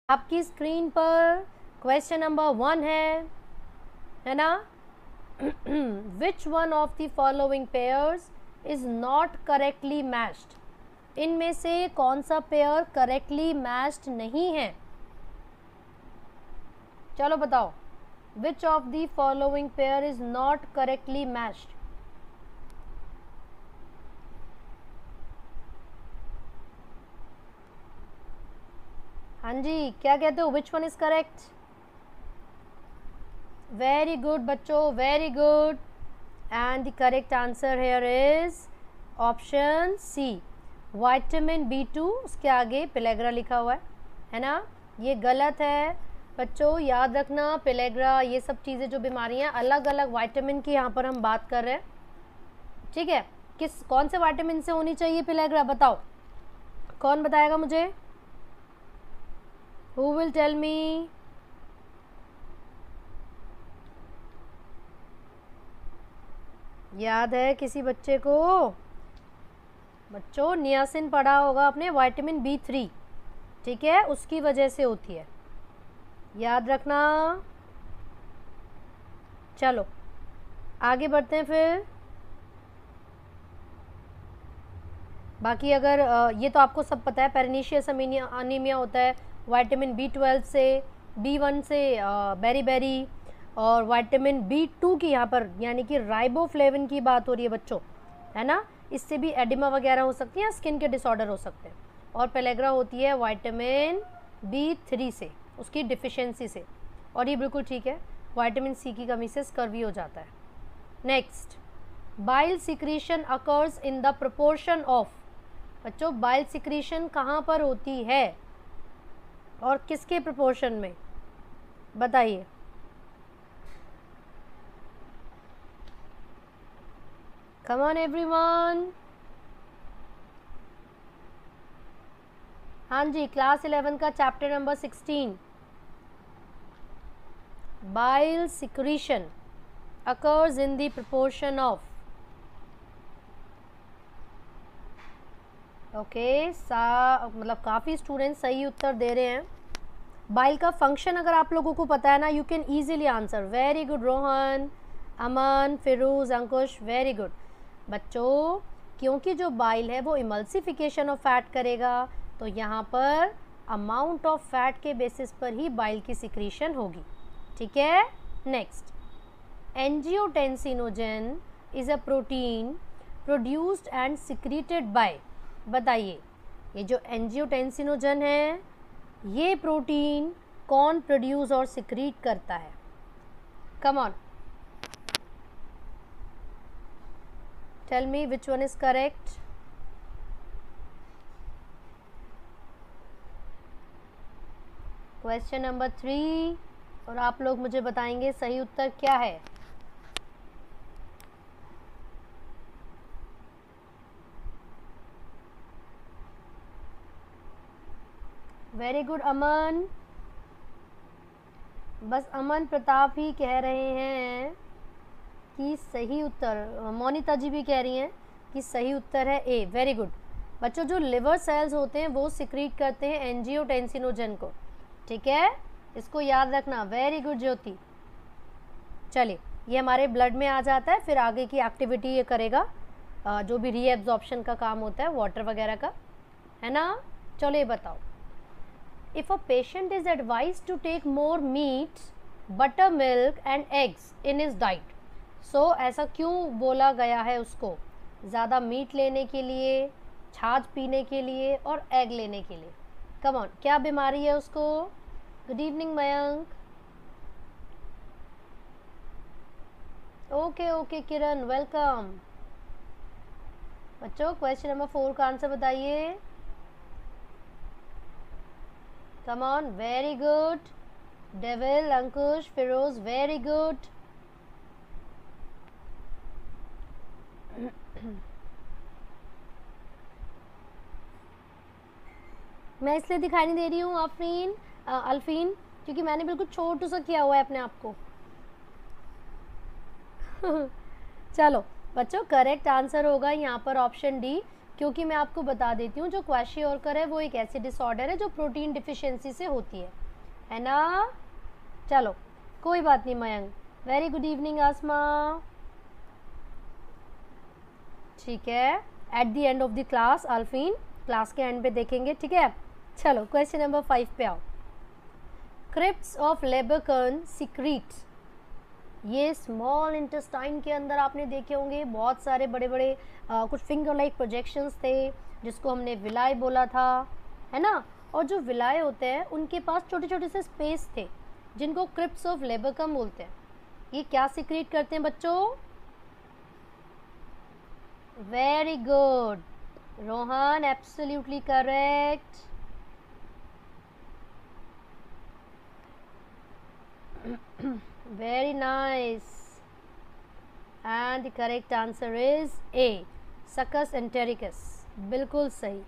आपकी स्क्रीन पर question number 1 है ना। Which one of the following pairs is not correctly matched. इनमें से कौन सा पेयर करेक्टली मैच्ड नहीं है। चलो बताओ, which of the following pair is not correctly matched. हाँ जी, क्या कहते हो, which one is correct. Very good बच्चों, very good. And the correct answer here is option C, vitamin B2। उसके आगे पेलेग्रा लिखा हुआ है ना। ये गलत है बच्चों, याद रखना। पेलेग्रा ये सब चीज़ें जो बीमारियां, अलग अलग विटामिन की यहाँ पर हम बात कर रहे हैं, ठीक है। कौन से विटामिन से होनी चाहिए पेलेग्रा, बताओ, कौन बताएगा मुझे। Who will tell me? याद है किसी बच्चे को। बच्चों नियासिन पढ़ा होगा आपने, विटामिन B3, ठीक है, उसकी वजह से होती है, याद रखना। चलो आगे बढ़ते हैं फिर। बाकी अगर ये तो आपको सब पता है, पेरिनीशियस अनीमिया होता है विटामिन B12 से, B1 से बेरी और विटामिन B2 की यहाँ पर यानी कि राइबोफ्लेविन की बात हो रही है बच्चों, है ना। इससे भी एडिमा वगैरह हो सकती है, स्किन के डिसऑर्डर हो सकते हैं। और पेलेग्रा होती है विटामिन B3 से, उसकी डिफिशियंसी से। और ये बिल्कुल ठीक है, विटामिन C की कमी से स्कर्वी हो जाता है। Next, bile secretion occurs in the proportion of. बच्चों बाइल सिक्रीशन कहाँ पर होती है और किसके प्रोपोर्शन में, बताइए। Come on everyone. हाँ जी, क्लास 11 का chapter number 16, bile secretion occurs in the proportion of. Okay, मतलब काफ़ी स्टूडेंट्स सही उत्तर दे रहे हैं। बाइल का फंक्शन अगर आप लोगों को पता है ना, you can easily answer. Very good Rohan, Aman, Firoz, Ankush, very good बच्चों। क्योंकि जो बाइल है वो इमल्सिफिकेशन ऑफ फैट करेगा, तो यहाँ पर अमाउंट ऑफ फैट के बेसिस पर ही बाइल की सिक्रीशन होगी, ठीक है। Next, angiotensinogen is a protein produced and secreted by. बताइए, ये जो एंजियोटेंसिनोजन है, ये प्रोटीन कौन प्रोड्यूस और सिक्रीट करता है। Come on, tell me which one is correct. Question number 3, और आप लोग मुझे बताएंगे सही उत्तर क्या है। वेरी गुड अमन। बस अमन प्रताप ही कह रहे हैं कि सही उत्तर, मोनिता जी भी कह रही हैं कि सही उत्तर है ए। वेरी गुड बच्चों, जो लिवर सेल्स होते हैं वो सिक्रीट करते हैं एंजियोटेंसिनोजन को, ठीक है, इसको याद रखना। वेरी गुड ज्योति। चलिए, ये हमारे ब्लड में आ जाता है, फिर आगे की एक्टिविटी ये करेगा, जो भी रीएब्जॉर्प्शन का काम होता है वाटर वगैरह का, है ना। चलो ये बताओ, if a patient is advised to take more meat, buttermilk and eggs in his diet, so ऐसा क्यों बोला गया है उसको, ज़्यादा मीट लेने के लिए, छाछ पीने के लिए और एग लेने के लिए। कम ऑन, क्या बीमारी है उसको। Good evening Mayank. Okay okay Kiran, welcome बच्चों। क्वेश्चन नंबर 4 का आंसर बताइए। Come on, very good. Devil, Ankush, Firoz, very good. मैं इसलिए दिखाई नहीं दे रही हूँ आफरीन, अल्फीन, क्योंकि मैंने बिल्कुल छोटू सा किया हुआ है अपने आप को। चलो बच्चों, करेक्ट आंसर होगा यहाँ पर ऑप्शन डी, क्योंकि मैं आपको बता देती हूँ जो क्वाशियोरकर है वो एक ऐसी डिसऑर्डर है जो प्रोटीन डिफिशियंसी से होती है ना। चलो कोई बात नहीं Mayank, very good evening Asma. ठीक है, at the end of the class Alfin, class के एंड पे देखेंगे, ठीक है। चलो क्वेश्चन नंबर 5 पे आओ। क्रिप्ट्स ऑफ लेबरकर्न सीक्रेट, ये स्मॉल इंटेस्टाइन के अंदर आपने देखे होंगे बहुत सारे बड़े बड़े कुछ फिंगर लाइक प्रोजेक्शंस थे जिसको हमने विलाय बोला था, है ना। और जो विलाय होते हैं उनके पास छोटे छोटे से स्पेस थे जिनको क्रिप्ट्स ऑफ लेबरकर्न बोलते हैं। ये क्या सीक्रेट करते हैं बच्चों? Very good Rohan, absolutely correct. Very nice, and the correct answer is A, Succus entericus, बिल्कुल सही।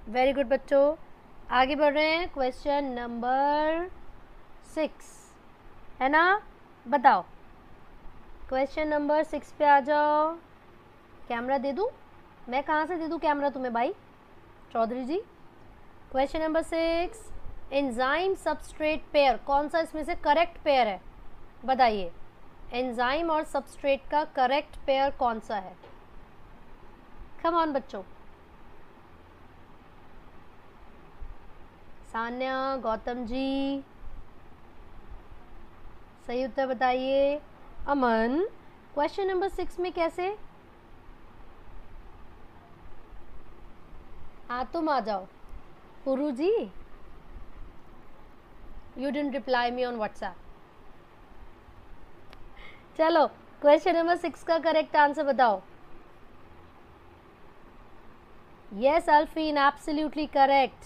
वेरी गुड बच्चों, आगे बढ़ रहे हैं। क्वेश्चन नंबर 6 है ना, बताओ। क्वेश्चन नंबर 6 पे आ जाओ। कैमरा दे दूँ? मैं कहाँ से दे दूँ कैमरा तुम्हें भाई Chaudhary ji? Question number 6, enzyme substrate pair, कौन सा इसमें से करेक्ट पेयर है बताइए। एंजाइम और सबस्ट्रेट का करेक्ट पेयर कौन सा है? कम ऑन बच्चों। सान्या, गौतम जी सही उत्तर बताइए। अमन, क्वेश्चन नंबर 6 में कैसे? हाँ तुम आ जाओ। Puru ji, you didn't reply me on WhatsApp. चलो क्वेश्चन नंबर 6 का करेक्ट आंसर बताओ। Yes Alfin, absolutely correct,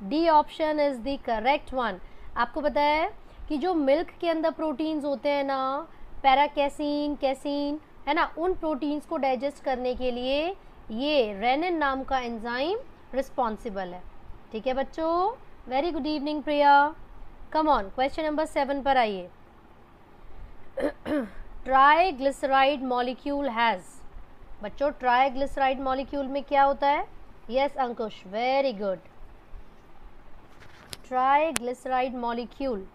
D option is the correct one. आपको पता है कि जो मिल्क के अंदर प्रोटीन्स होते हैं ना, पैराकेसिन, कैसीन, है ना, उन प्रोटीन्स को डाइजेस्ट करने के लिए ये रेनिन नाम का एंजाइम रिस्पॉन्सिबल है। ठीक है बच्चों, very good evening Priya. Come on, question number 7 पर आइए। ट्राइग्लिसराइड मॉलिक्यूल हैज़, बच्चों ट्राइग्लिसराइड मॉलिक्यूल में क्या होता है? यस अंकुश, वेरी गुड। ट्राइग्लिसराइड मॉलिक्यूल,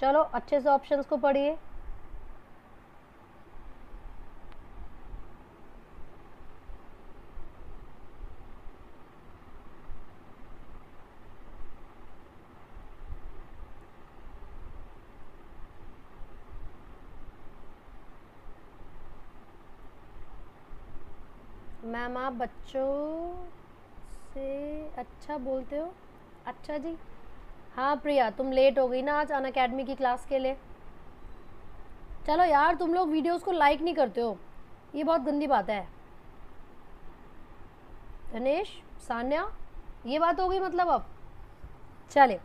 चलो अच्छे से ऑप्शंस को पढ़िए। मैम आप बच्चों से अच्छा बोलते हो। अच्छा जी, हाँ प्रिया तुम लेट हो गई ना आज अन अकेडमी की क्लास के लिए। चलो यार, तुम लोग वीडियोस को लाइक नहीं करते हो, ये बहुत गंदी बात है। गणेश, सान्या, ये बात हो गई मतलब अब। चले,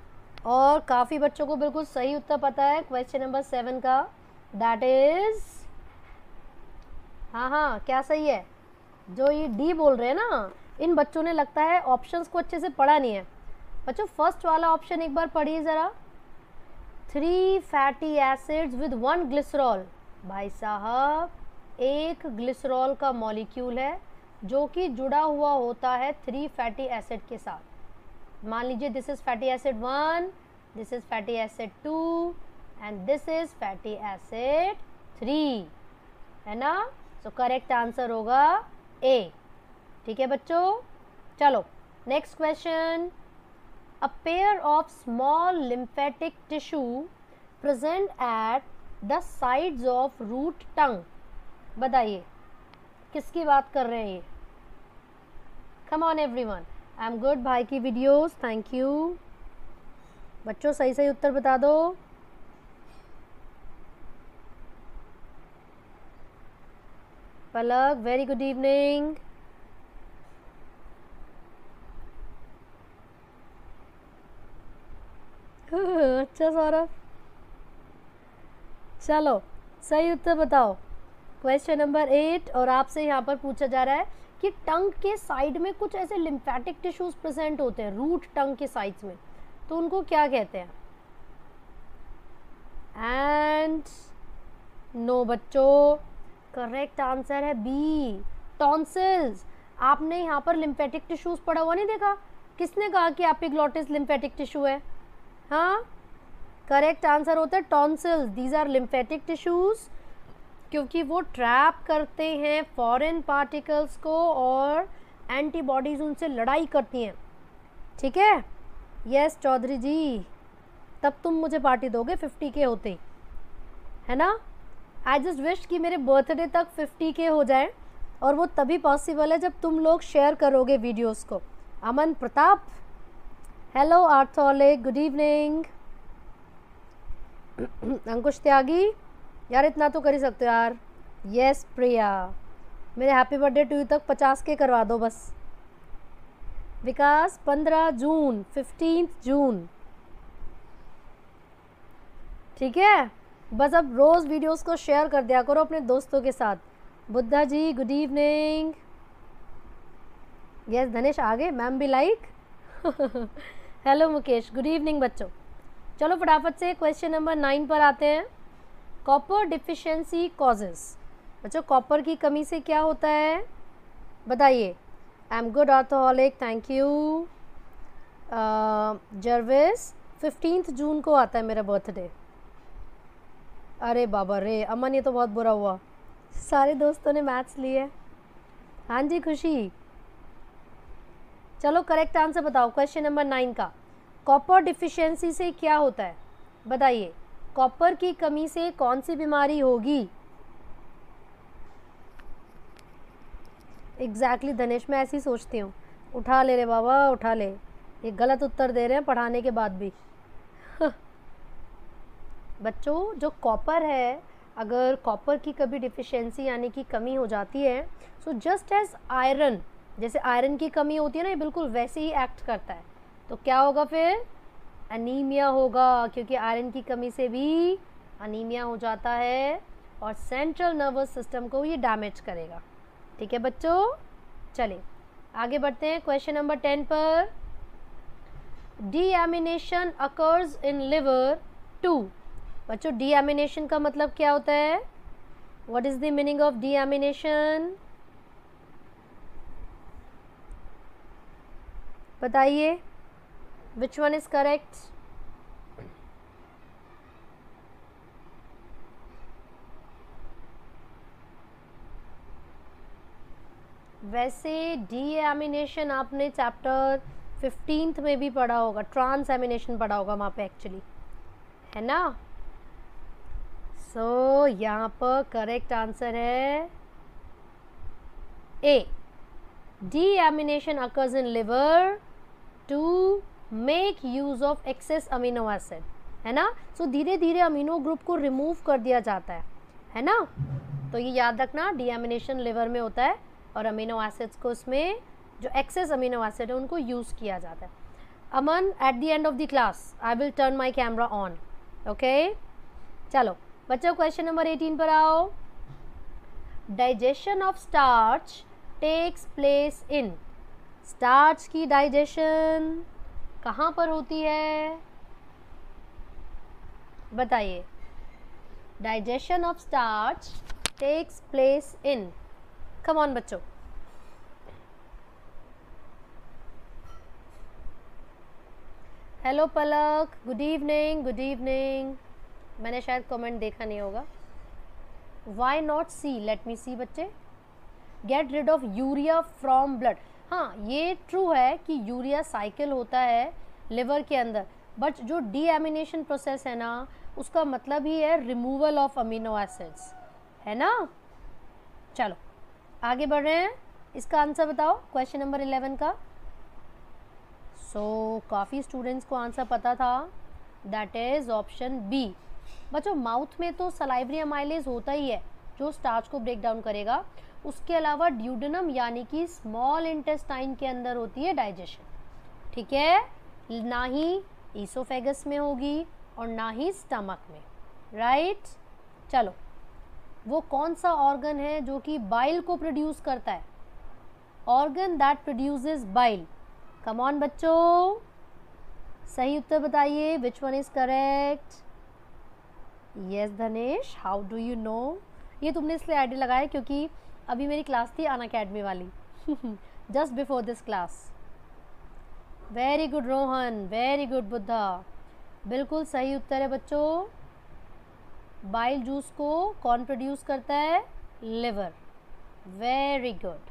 और काफ़ी बच्चों को बिल्कुल सही उत्तर पता है क्वेश्चन नंबर 7 का, दैट इज, हाँ क्या सही है? जो ये डी बोल रहे हैं ना, इन बच्चों ने लगता है ऑप्शंस को अच्छे से पढ़ा नहीं है। बच्चों फर्स्ट वाला ऑप्शन एक बार पढ़िए ज़रा, 3 फैटी एसिड्स विद 1 ग्लिसरॉल। भाई साहब, एक ग्लिसरॉल का मॉलिक्यूल है जो कि जुड़ा हुआ होता है 3 फैटी एसिड के साथ। मान लीजिए this is fatty acid 1, this is fatty acid 2 and this is fatty acid 3, है ना। सो करेक्ट आंसर होगा ए। ठीक है बच्चों, चलो next question. A pair of small lymphatic tissue present at the sides of root tongue, बताइए किसकी बात कर रहे हैं ये? Come on everyone, I'm good भाई की वीडियोस, थैंक यू। बच्चों सही सही उत्तर बता दो। पलक, वेरी गुड इवनिंग। अच्छा सौरभ, चलो सही उत्तर बताओ क्वेश्चन नंबर 8। और आपसे यहाँ पर पूछा जा रहा है कि टंग के साइड में कुछ ऐसे लिम्फेटिक टिश्यूज प्रेजेंट होते हैं, रूट टंग के साइड्स में, तो उनको क्या कहते हैं? एंड नो बच्चों, करेक्ट आंसर है बी, टॉन्सिल्स। आपने यहाँ पर लिम्फेटिक टिश्यूज पढ़ा हुआ नहीं देखा? किसने कहा कि एपिग्लॉटिस लिम्फेटिक टिश्यू है? हाँ, करेक्ट आंसर होता है tonsils. These are lymphatic tissues, क्योंकि वो ट्रैप करते हैं फॉरेन पार्टिकल्स को और एंटीबॉडीज उनसे लड़ाई करती हैं। ठीक है? यस चौधरी जी, तब तुम मुझे पार्टी दोगे 50 के होते ही, है ना? आई जस्ट विश कि मेरे बर्थडे तक 50 के हो जाए, और वो तभी पॉसिबल है जब तुम लोग शेयर करोगे वीडियोस को। अमन प्रताप, हेलो आर्थोलिक, गुड इवनिंग। अंकुश त्यागी, यार इतना तो कर ही सकते हो यार। यस प्रिया, मेरे हैप्पी बर्थडे टू यू तक 50 के करवा दो बस। विकास 15 जून, 15 जून, ठीक है? बस अब रोज़ वीडियोस को शेयर कर दिया करो अपने दोस्तों के साथ। Buddha ji good evening. Yes धनेश आगे, मैम भी like. Hello Mukesh, good evening बच्चों। चलो फटाफट से क्वेश्चन नंबर 9 पर आते हैं। Copper deficiency causes. बच्चों कॉपर की कमी से क्या होता है बताइए? I am good orthoholic, thank you. Jarvis 15 जून को आता है मेरा बर्थडे। अरे बाबा रे अमन, ये तो बहुत बुरा हुआ, सारे दोस्तों ने मैथ्स लिए। हाँ जी खुशी। चलो करेक्ट आंसर बताओ क्वेश्चन नंबर 9 का। कॉपर डिफिशियंसी से क्या होता है बताइए? कॉपर की कमी से कौन सी बीमारी होगी? एग्जैक्टली धनेश, मैं ऐसी सोचती हूँ। उठा ले रे बाबा उठा ले, ये गलत उत्तर दे रहे हैं पढ़ाने के बाद भी। बच्चों जो कॉपर है, अगर कॉपर की कभी डिफिशियंसी यानी कि कमी हो जाती है, सो जस्ट एज आयरन, जैसे आयरन की कमी होती है ना, ये बिल्कुल वैसे ही एक्ट करता है। तो क्या होगा फिर? अनीमिया होगा, क्योंकि आयरन की कमी से भी अनीमिया हो जाता है और सेंट्रल नर्वस सिस्टम को ये डैमेज करेगा। ठीक है बच्चों, चलिए आगे बढ़ते हैं क्वेश्चन नंबर 10 पर। Deamination occurs in liver too. बच्चों डीएमिनेशन का मतलब क्या होता है? What is the meaning of deamination? बताइए, विच वन इज करेक्ट? वैसे डीएमिनेशन आपने चैप्टर 15 में भी पढ़ा होगा, ट्रांस एमिनेशन पढ़ा होगा वहाँ पे एक्चुअली, है ना? सो यहाँ पर करेक्ट आंसर है A, deamination occurs in liver to make use of excess amino acid, है ना? सो धीरे धीरे अमीनो ग्रुप को रिमूव कर दिया जाता है ना? तो ये याद रखना, डीएमिनेशन लिवर में होता है और अमीनो एसिड्स को उसमें जो एक्सेस अमीनो एसिड है उनको यूज़ किया जाता है। Aman, at the end of the class I will turn my camera on, okay? चलो बच्चों क्वेश्चन नंबर 18 पर आओ। Digestion of starch takes place in. Starch की डाइजेशन कहाँ पर होती है बताइए? Digestion of starch takes place in, come on बच्चों। Hello Palak, good evening, good evening. मैंने शायद कमेंट देखा नहीं होगा। Why not C? Let me see बच्चे। Get rid of urea from blood. हाँ ये ट्रू है कि यूरिया साइकिल होता है लिवर के अंदर, बट जो डीएमिनेशन प्रोसेस है ना, उसका मतलब ही है रिमूवल ऑफ अमीनो एसिड्स, है ना? चलो आगे बढ़ रहे हैं। इसका आंसर बताओ क्वेश्चन नंबर 11 का। सो काफ़ी स्टूडेंट्स को आंसर पता था, दैट इज ऑप्शन बी। बच्चों माउथ में तो सलाइवरी अमाइलेज होता ही है जो स्टार्च को ब्रेक डाउन करेगा, उसके अलावा ड्यूडेनम यानी कि स्मॉल इंटेस्टाइन के अंदर होती है डाइजेशन, ठीक है? ना ही ईसोफेगस में होगी और ना ही स्टमक में, राइट? चलो वो कौन सा ऑर्गन है जो कि बाइल को प्रोड्यूस करता है? Organ that produces bile. Come on बच्चों, सही उत्तर बताइए, which one is correct? Yes Dhanesh, how do you know? ये तुमने इसलिए आईडी लगाया क्योंकि अभी मेरी क्लास थी अनअकैडमी वाली just before this class. Very good Rohan, very good Buddha, बिल्कुल सही उत्तर है बच्चों। बाइल जूस को कौन प्रोड्यूस करता है? Liver. Very good.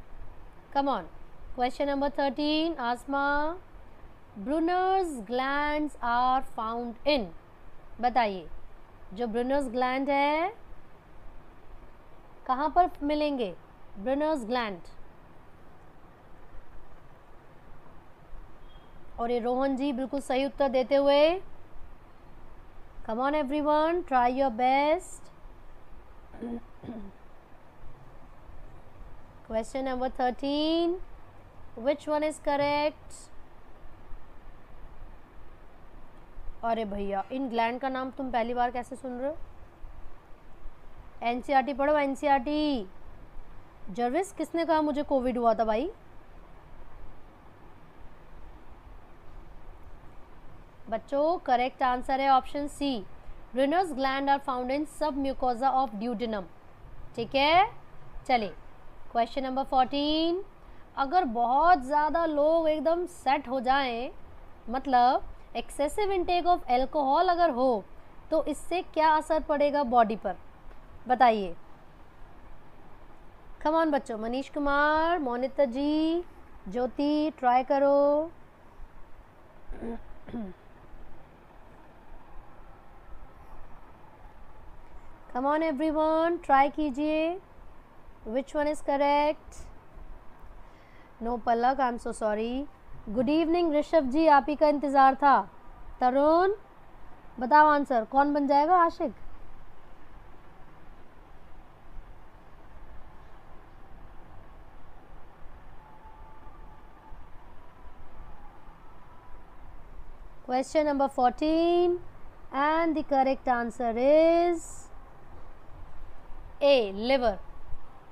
Come on, question number 13 Asma. Brunner's glands are found in, बताइए जो ब्रूनर्स ग्लैंड है कहाँ पर मिलेंगे? Brunner's gland. और ये रोहन जी बिल्कुल सही उत्तर देते हुए, come on everyone, try your best. Question number 13, which one is correct? अरे भैया, इन ग्लैंड का नाम तुम पहली बार कैसे सुन रहे हो? एनसीईआरटी पढ़ो, एनसीईआरटी। जर्विस, किसने कहा मुझे कोविड हुआ था भाई? बच्चों करेक्ट आंसर है option C, Brunner's gland are found in submucosa of duodenum. ठीक है, चलिए क्वेश्चन नंबर 14, अगर बहुत ज़्यादा लोग एकदम सेट हो जाएं, मतलब एक्सेसिव इनटेक ऑफ एल्कोहल अगर हो, तो इससे क्या असर पड़ेगा बॉडी पर? बताइए। कम ऑन बच्चों, मनीष कुमार, मोनिता जी, ज्योति, ट्राई करो। कम ऑन एवरीवन, ट्राई कीजिए। Which one is correct? No Palak, I am so sorry. Good evening Rishabh ji, आप ही का इंतज़ार था। तरुण, बताओ आंसर, कौन बन जाएगा आशिक? Question number 14 and the correct answer is A, liver,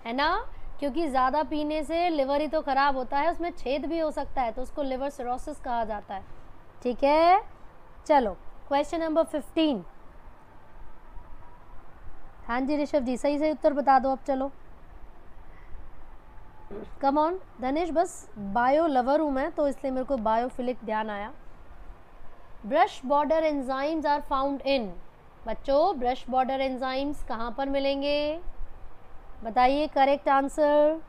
है ना? क्योंकि ज़्यादा पीने से लिवर ही तो ख़राब होता है, उसमें छेद भी हो सकता है, तो उसको लिवर सिरोसिस कहा जाता है। ठीक है, चलो क्वेश्चन नंबर 15। हाँ जी ऋषभ जी, सही उत्तर बता दो अब। चलो कम ऑन धनेश, बस बायो लवर हूँ मैं, तो इसलिए मेरे को बायोफिलिक ध्यान आया। Brush border enzymes are found in, बच्चों ब्रश बॉर्डर एंजाइम्स कहाँ पर मिलेंगे? बताइए correct answer.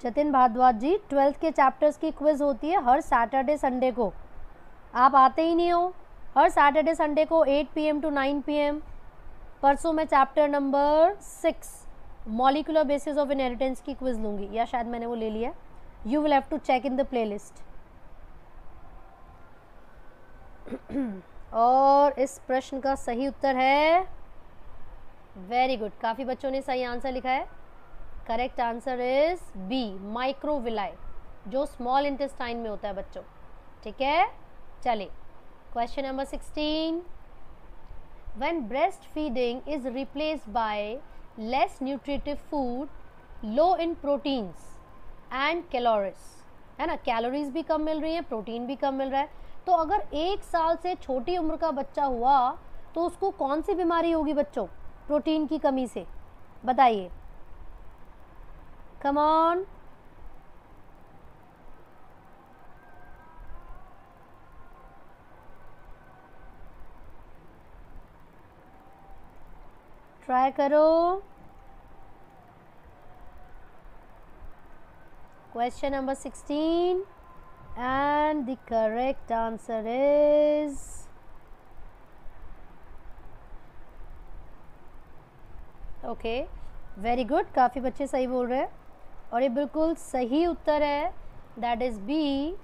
Jatin Bhardwaj ji, 12th के चैप्टर्स की क्विज होती है हर सैटरडे संडे को, आप आते ही नहीं हो। हर सैटरडे संडे को 8 PM to 9 PM। परसों मैं chapter number 6 molecular basis of inheritance की क्विज लूँगी, या शायद मैंने वो ले लिया। You will have to check in the playlist. और इस प्रश्न का सही उत्तर है, वेरी गुड, काफ़ी बच्चों ने सही आंसर लिखा है। Correct answer is B, microvilli, जो स्मॉल इंटेस्टाइन में होता है बच्चों। ठीक है, चलिए question number 16, when breast feeding is replaced by less nutritive food, low in proteins and calories, है ना, कैलोरीज भी कम मिल रही है, प्रोटीन भी कम मिल रहा है, तो अगर 1 साल से छोटी उम्र का बच्चा हुआ तो उसको कौन सी बीमारी होगी बच्चों प्रोटीन की कमी से? बताइए, कम ऑन। ट्राई करो। Question number 16 and the correct answer is okay, very good, काफ़ी बच्चे सही बोल रहे हैं और ये बिल्कुल सही उत्तर है, दैट इज़ बी,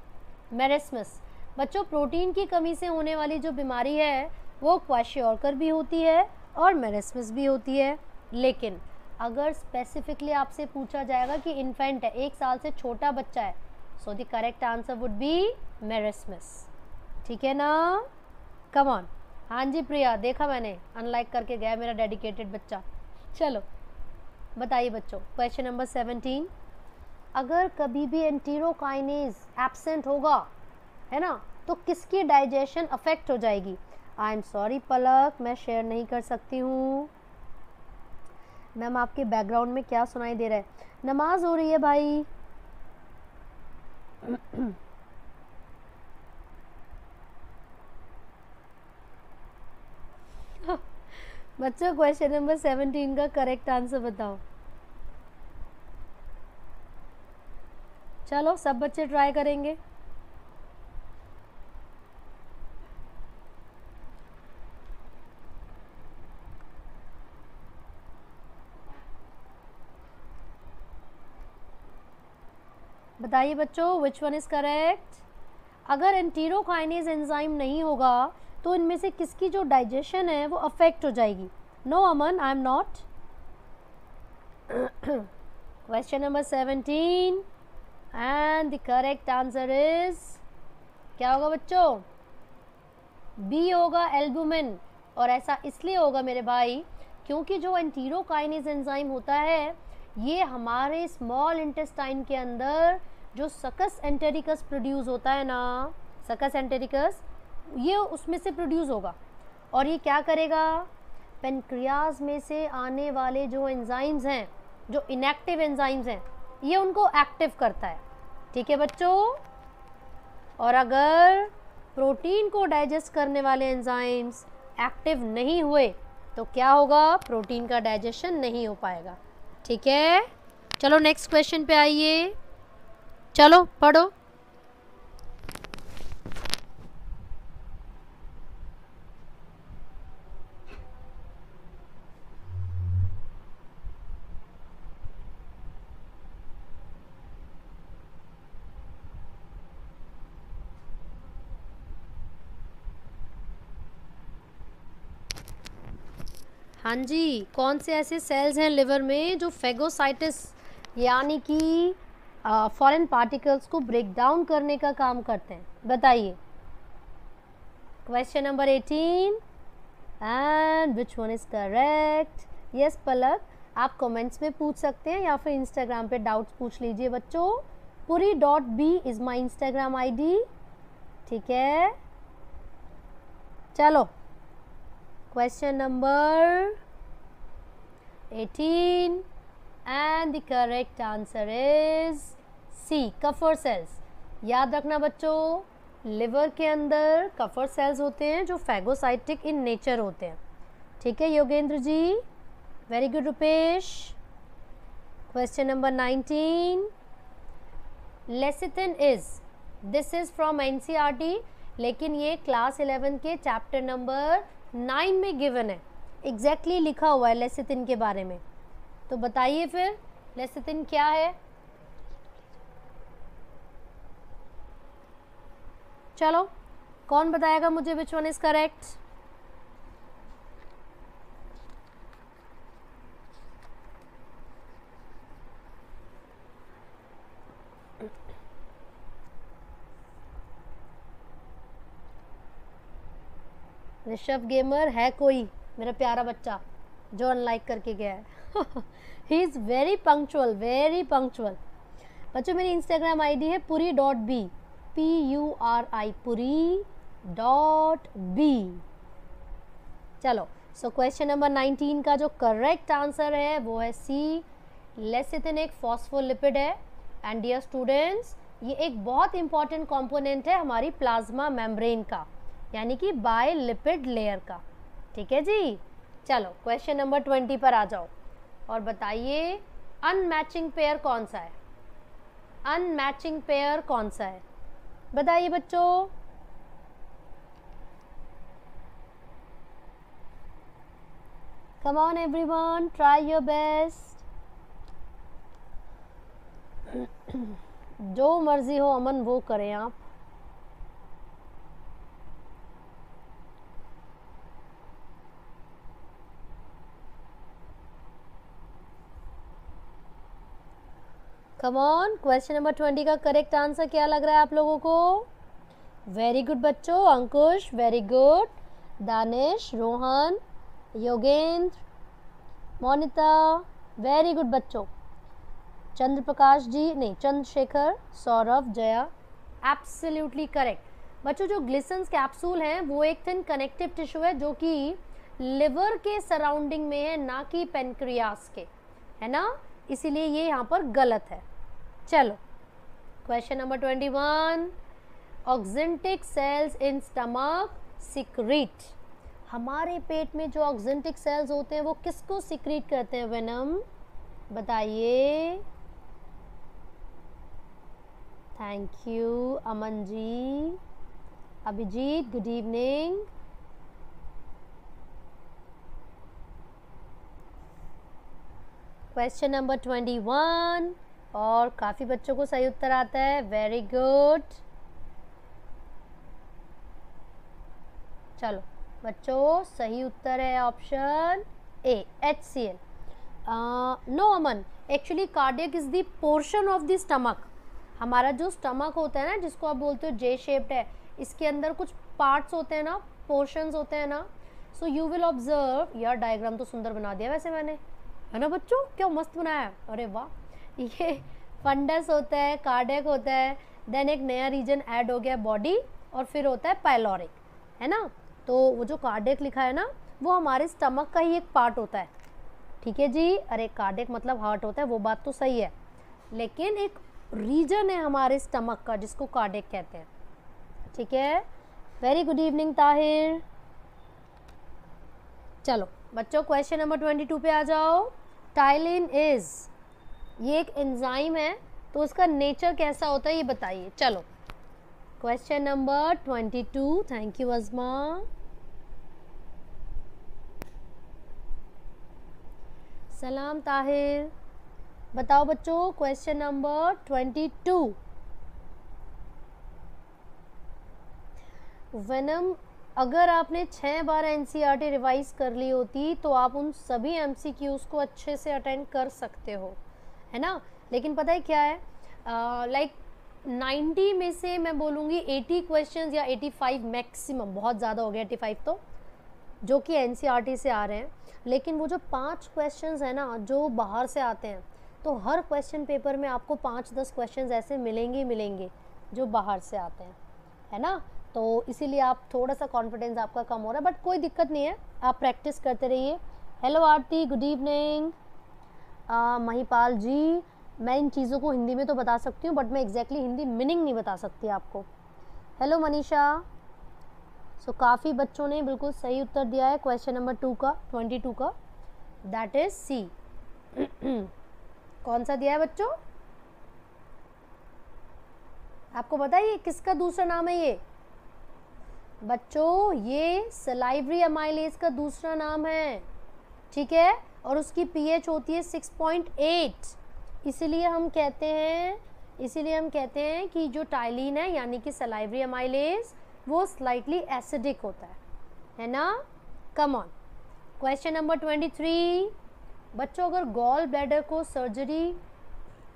मेरेस्मस। बच्चों प्रोटीन की कमी से होने वाली जो बीमारी है वो क्वाशियोरकर भी होती है और मेरेस्मस भी होती है, लेकिन अगर स्पेसिफिकली आपसे पूछा जाएगा कि इन्फेंट है, 1 साल से छोटा बच्चा है, so the correct answer would be marasmus. ठीक है ना, कम ऑन। हाँ जी प्रिया, देखा मैंने, अनलाइक करके गया मेरा डेडिकेटेड बच्चा। चलो बताइए बच्चों, क्वेश्चन नंबर 17, अगर कभी भी एंटीरोकाइनेज एब्सेंट होगा, है ना, तो किसकी डाइजेशन अफेक्ट हो जाएगी? आई एम सॉरी पलक, मैं शेयर नहीं कर सकती हूँ। मैम आपके बैकग्राउंड में क्या सुनाई दे रहा है? नमाज हो रही है भाई। बच्चों क्वेश्चन नंबर 17 का करेक्ट आंसर बताओ। चलो सब बच्चे ट्राई करेंगे। बताइए बच्चों विच वन इज करेक्ट? अगर एंटीरोकाइनेज एंजाइम नहीं होगा तो इनमें से किसकी जो डाइजेशन है वो अफेक्ट हो जाएगी? No Aman, I am not. Question number 17 and the correct answer is, क्या होगा बच्चों? बी होगा, एल्बुमिन। और ऐसा इसलिए होगा मेरे भाई क्योंकि जो एंटीरोकाइनेज एंजाइम होता है ये हमारे स्मॉल इंटेस्टाइन के अंदर जो सकस एंटेरिकस प्रोड्यूस होता है ना, सकस एंटेरिकस, ये उसमें से प्रोड्यूस होगा। और ये क्या करेगा? पेनक्रियाज में से आने वाले जो एंजाइम्स हैं, जो इनएक्टिव एंजाइम्स हैं, ये उनको एक्टिव करता है। ठीक है बच्चों? और अगर प्रोटीन को डाइजेस्ट करने वाले एंजाइम्स एक्टिव नहीं हुए तो क्या होगा? प्रोटीन का डाइजेशन नहीं हो पाएगा। ठीक है, चलो नेक्स्ट क्वेश्चन पे आइए। चलो पढ़ो। हाँ जी, कौन से ऐसे सेल्स हैं लिवर में जो फेगोसाइटिस यानी कि फॉरेन पार्टिकल्स को ब्रेक डाउन करने का काम करते हैं? बताइए। Question number 18 and which one is correct? Yes Palak, आप कमेंट्स में पूछ सकते हैं या फिर इंस्टाग्राम पे डाउट्स पूछ लीजिए बच्चों। puri.b is my Instagram ID। ठीक है, चलो question number 18 and the correct answer is C, Kupffer cells. याद रखना बच्चों, लिवर के अंदर कफर सेल्स होते हैं जो फैगोसाइटिक इन नेचर होते हैं। ठीक है Yogendra ji, very good Rupesh. Question number 19, lecithin is, this is from NCERT, लेकिन ये क्लास 11 के चैप्टर नंबर 9 में गिवन है। एग्जैक्टली लिखा हुआ है लेसिथिन के बारे में। तो बताइए फिर लेसिथिन क्या है? चलो कौन बताएगा मुझे विच one is correct? Rishabh gamer है कोई मेरा प्यारा बच्चा जो अनलाइक करके गया है? He is very punctual, very punctual. बच्चों मेरी इंस्टाग्राम ID है puri.b, PURI, puri.b। चलो सो क्वेश्चन नंबर 19 का जो करेक्ट आंसर है वो है सी, लेसिथिन एक फॉस्फोलिपिड है। एंड डियर स्टूडेंट्स, ये एक बहुत इंपॉर्टेंट कंपोनेंट है हमारी प्लाज्मा मेम्ब्रेन का, यानी कि बायलिपिड लेयर का। ठीक है जी, चलो क्वेश्चन नंबर 20 पर आ जाओ और बताइए अनमैचिंग पेयर कौन सा है? अनमैचिंग पेयर कौन सा है? बताइए बच्चों। Come on everyone, try your best. जो मर्जी हो अमन वो करें आप। कम ऑन, क्वेश्चन नंबर 20 का करेक्ट आंसर क्या लग रहा है आप लोगों को? वेरी गुड बच्चों, Ankush very good, Danish, Rohan, Yogendra, Monita very good बच्चों, चंद्र प्रकाश जी नहीं चंद्रशेखर, सौरभ, जया एब्सोल्युटली करेक्ट। बच्चों जो ग्लिसन्स कैप्सूल हैं वो एक थिन कनेक्टिव टिश्यू है जो कि लिवर के सराउंडिंग में है, ना कि पेनक्रियास के, है ना, इसीलिए ये यहाँ पर गलत है। चलो question number 21, oxyntic cells in stomach secrete, हमारे पेट में जो ऑक्जेंटिक सेल्स होते हैं वो किसको सिक्रीट करते हैं वेनम, बताइए। Thank you Aman ji. Abhijit good evening. Question number 21, और काफ़ी बच्चों को सही उत्तर आता है, वेरी गुड। चलो बच्चों सही उत्तर है option A, HCl। No Aman, actually cardiac is the portion of the stomach. हमारा जो स्टमक होता है ना, जिसको आप बोलते हो जे शेप्ड है, इसके अंदर कुछ पार्ट्स होते हैं ना, पोर्शंस होते हैं ना। सो यू विल ऑब्जर्व, यार डायग्राम तो सुंदर बना दिया वैसे मैंने, है ना बच्चों, क्या मस्त बनाया है, अरे वाह। ये फंडस होता है, कार्डियक होता है, देन एक नया रीजन ऐड हो गया बॉडी, और फिर होता है पाइलोरिक, है ना। तो वो जो कार्डियक लिखा है ना, वो हमारे स्टमक का ही एक पार्ट होता है, ठीक है जी। अरे कार्डियक मतलब हार्ट होता है, वो बात तो सही है, लेकिन एक रीजन है हमारे स्टमक का जिसको कार्डियक कहते हैं, ठीक है। Very good evening Tahir. चलो बच्चों क्वेश्चन नंबर 22 पे आ जाओ। टाइलिन इज, ये एक एंजाइम है, तो उसका नेचर कैसा होता है ये बताइए। चलो क्वेश्चन नंबर 22, थैंक यू अजमा। सलाम ताहिर। बताओ बच्चों क्वेश्चन नंबर 22, वेनम अगर आपने 6 बार एनसीईआरटी रिवाइज कर ली होती तो आप उन सभी एमसीक्यूज को अच्छे से अटेंड कर सकते हो, है ना। लेकिन पता है क्या है, लाइक 90 में से मैं बोलूँगी 80 क्वेश्चंस या 85 मैक्सिमम, बहुत ज़्यादा हो गया 85 तो, जो कि एनसीईआरटी से आ रहे हैं। लेकिन वो जो 5 क्वेश्चंस हैं ना जो बाहर से आते हैं, तो हर क्वेश्चन पेपर में आपको 5-10 क्वेश्चंस ऐसे मिलेंगे जो बाहर से आते हैं, है ना। तो इसीलिए आप थोड़ा सा कॉन्फिडेंस आपका कम हो रहा है, बट कोई दिक्कत नहीं है, आप प्रैक्टिस करते रहिए। हेलो आरती गुड इवनिंग। महिपाल जी, मैं इन चीज़ों को हिंदी में तो बता सकती हूँ, बट मैं एग्जैक्टली हिंदी मीनिंग नहीं बता सकती आपको। हेलो मनीषा। सो काफ़ी बच्चों ने बिल्कुल सही उत्तर दिया है क्वेश्चन नंबर 22 का, दैट इज सी। कौन सा दिया है बच्चों, आपको बताइए किसका दूसरा नाम है ये बच्चों, ये सलाइवरी अमाइलेज का दूसरा नाम है, ठीक है। और उसकी पीएच होती है 6.8, इसीलिए हम कहते हैं कि जो टाइलिन है यानी कि सलाइवरी अमाइलेज वो स्लाइटली एसिडिक होता है ना। कम ऑन, क्वेश्चन नंबर 23, बच्चों अगर गॉल ब्लैडर को सर्जरी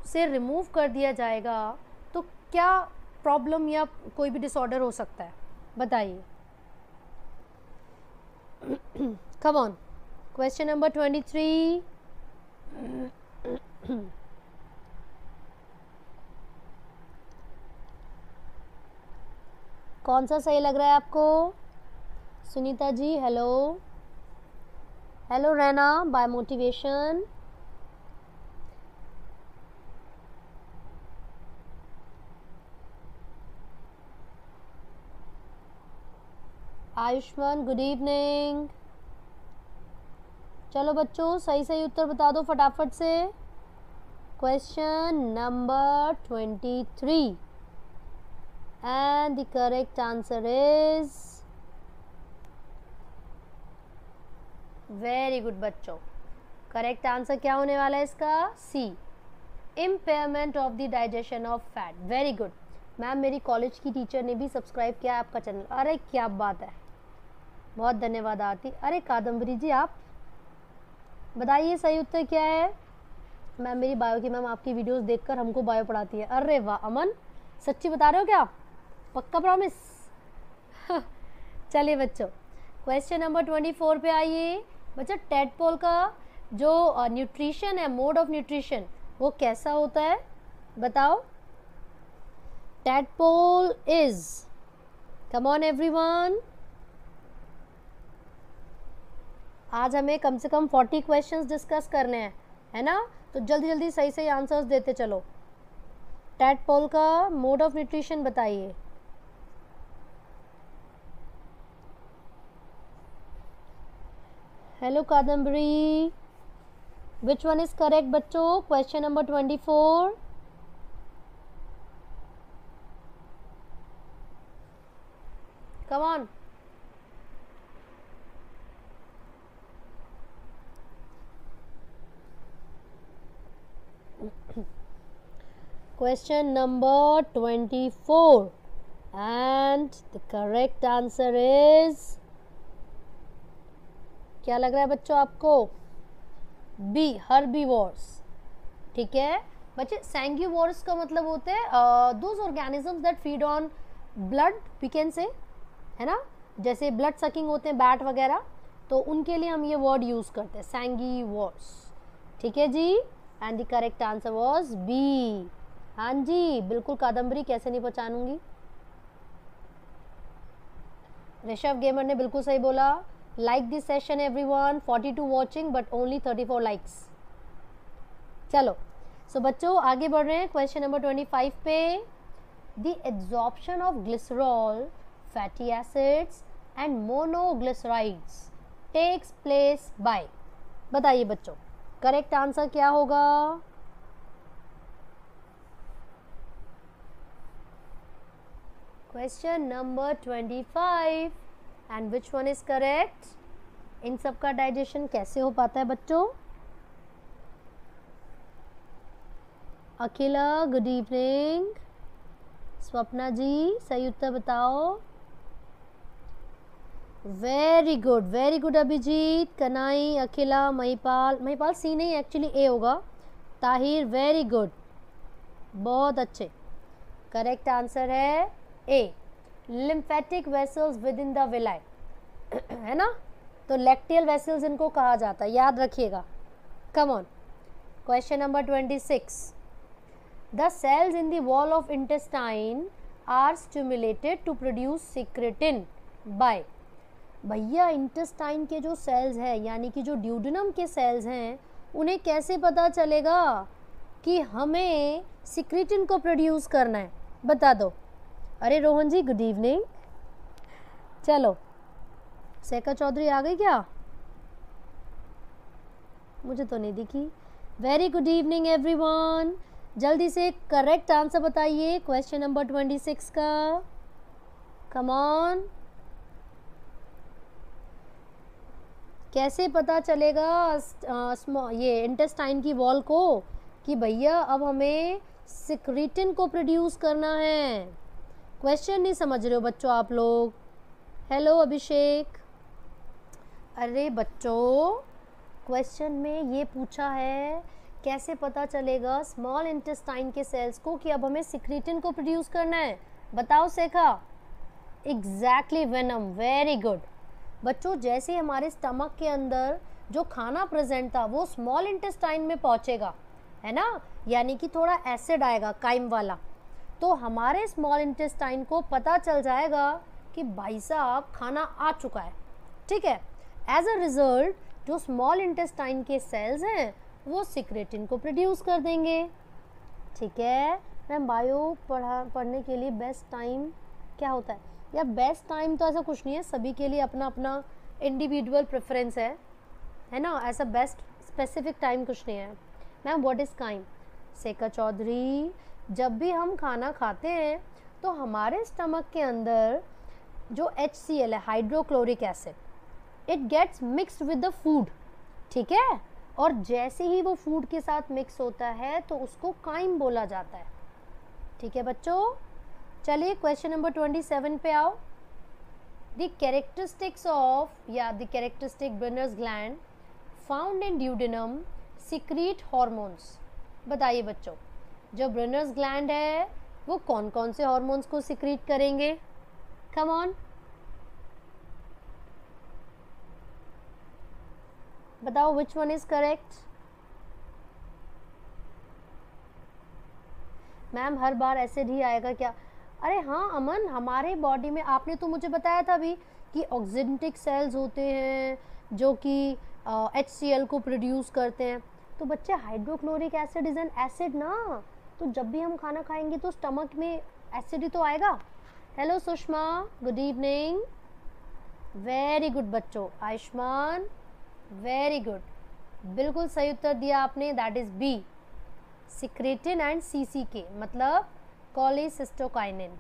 से रिमूव कर दिया जाएगा तो क्या प्रॉब्लम या कोई भी डिसऑर्डर हो सकता है, बताइए। Come on, question number 23। कौन सा सही लग रहा है आपको, Sunita ji hello. Hello Raina by motivation. Ayushman good evening. चलो बच्चों सही उत्तर बता दो फटाफट से। Question number 23 and the correct answer is very good बच्चों, करेक्ट आंसर क्या होने वाला है इसका, C, impairment of the digestion of fat. Very good ma'am, मेरी कॉलेज की टीचर ने भी सब्सक्राइब किया आपका चैनल, अरे क्या बात है, बहुत धन्यवाद आरती। अरे कादम्बरी जी आप बताइए सही उत्तर क्या है। मैम मेरी बायो की मैम आपकी वीडियोस देखकर हमको बायो पढ़ाती है। अरे वाह अमन, सच्ची बता रहे हो क्या, पक्का प्रॉमिस। चलिए बच्चों क्वेश्चन नंबर 24 पे आइए। बच्चा टेडपोल का जो न्यूट्रिशन है, मोड ऑफ न्यूट्रिशन, वो कैसा होता है बताओ। Tadpole is come on everyone, आज हमें कम से कम 40 क्वेश्चंस डिस्कस करने हैं, है ना? तो जल्दी जल्दी सही सही आंसर्स देते चलो। टैडपोल का मोड ऑफ न्यूट्रिशन बताइए। Hello Kadambari, which one is correct बच्चों? Question number 24। Come on. Question number 24 and the correct answer is, क्या लग रहा है बच्चों आपको? B, herbivores। ठीक है बच्चे, sanguivores का मतलब होते हैं those organisms that feed on blood, we can say, है ना? जैसे ब्लड सकिंग होते हैं बैट वगैरह, तो उनके लिए हम ये वर्ड यूज करते हैं, sanguivores। ठीक है जी, and the correct answer was B. हाँ जी बिल्कुल कादम्बरी, कैसे नहीं पहचानूंगी। ऋषभ गेमर ने बिल्कुल सही बोला। Like this session everyone, 42 watching but only 34 likes. चलो सो बच्चों आगे बढ़ रहे हैं क्वेश्चन नंबर 25 पे। The absorption of glycerol, fatty acids and monoglycerides takes place by, बताइए बच्चों करेक्ट आंसर क्या होगा? Question number 25 and which one is correct? इन सब का डाइजेशन कैसे हो पाता है बच्चों? अखिला गुड इवनिंग, स्वप्ना जी सही उत्तर बताओ। Very good Abhijit, Kanai, Akhila, Mahipal C नहीं एक्चुअली ए होगा। ताहिर वेरी गुड, बहुत अच्छे। करेक्ट आंसर है A, lymphatic vessels within the villi, है ना? तो लैक्टियल वेसल्स इनको कहा जाता है, याद रखिएगा। Come on, question number 26। The cells in the wall of intestine are stimulated to produce secretin by, भैया इंटेस्टाइन के जो सेल्स हैं यानी कि जो ड्यूडेनम के सेल्स हैं, उन्हें कैसे पता चलेगा कि हमें सिक्रेटिन को प्रोड्यूस करना है? बता दो। अरे रोहन जी गुड इवनिंग। चलो सेका चौधरी आ गई क्या? मुझे तो नहीं दिखी। वेरी गुड इवनिंग एवरीवन, जल्दी से करेक्ट आंसर बताइए क्वेश्चन नंबर 26 का। कम ऑन, कैसे पता चलेगा ये इंटेस्टाइन की वॉल को कि भैया अब हमें सिक्रेटिन को प्रोड्यूस करना है? क्वेश्चन नहीं समझ रहे हो बच्चों आप लोग। हेलो अभिषेक। अरे बच्चों क्वेश्चन में ये पूछा है कैसे पता चलेगा स्मॉल इंटेस्टाइन के सेल्स को कि अब हमें सिक्रेटिन को प्रोड्यूस करना है? बताओ सेखा। एग्जैक्टली वेनम, वेरी गुड बच्चों। जैसे हमारे स्टमक के अंदर जो खाना प्रेजेंट था वो स्मॉल इंटेस्टाइन में पहुंचेगा, है ना? यानी कि थोड़ा एसिड आएगा काइम वाला, तो हमारे स्मॉल इंटेस्टाइन को पता चल जाएगा कि भाई साहब खाना आ चुका है। ठीक है, एज अ रिजल्ट जो स्मॉल इंटेस्टाइन के सेल्स हैं वो सिक्रेटिन को प्रोड्यूस कर देंगे। ठीक है मैम, बायो पढ़ने के लिए बेस्ट टाइम क्या होता है? या बेस्ट टाइम तो ऐसा कुछ नहीं है, सभी के लिए अपना अपना इंडिविजुअल प्रेफरेंस है ना? ऐसा बेस्ट स्पेसिफिक टाइम कुछ नहीं है। Ma'am what is time? सेका चौधरी, जब भी हम खाना खाते हैं तो हमारे स्टमक के अंदर जो HCl है, hydrochloric acid, it gets mixed with the food. ठीक है, और जैसे ही वो फूड के साथ मिक्स होता है तो उसको काइम बोला जाता है। ठीक है बच्चों, चलिए क्वेश्चन नंबर 27 पे आओ। द कैरेक्टरिस्टिक्स ऑफ या the characteristic Brunner's gland found in duodenum secrete hormones, बताइए बच्चों जो ब्रेनर्स ग्लैंड है वो कौन कौन से हार्मोन्स को सिक्रीट करेंगे? कम ऑन, बताओ which one is correct? Ma'am हर बार एसिड ही आएगा क्या? अरे हाँ अमन, हमारे बॉडी में आपने तो मुझे बताया था अभी कि ऑक्जेंटिक सेल्स होते हैं जो कि HCl को प्रोड्यूस करते हैं। तो बच्चे hydrochloric acid is an acid ना, तो जब भी हम खाना खाएंगे तो स्टमक में एसिड ही तो आएगा। Hello Sushma, good evening. Very good बच्चों। आयुष्मान, वेरी गुड, बिल्कुल सही उत्तर दिया आपने, that is B, secretin and CCK मतलब कोलिसिस्टोकाइनिन।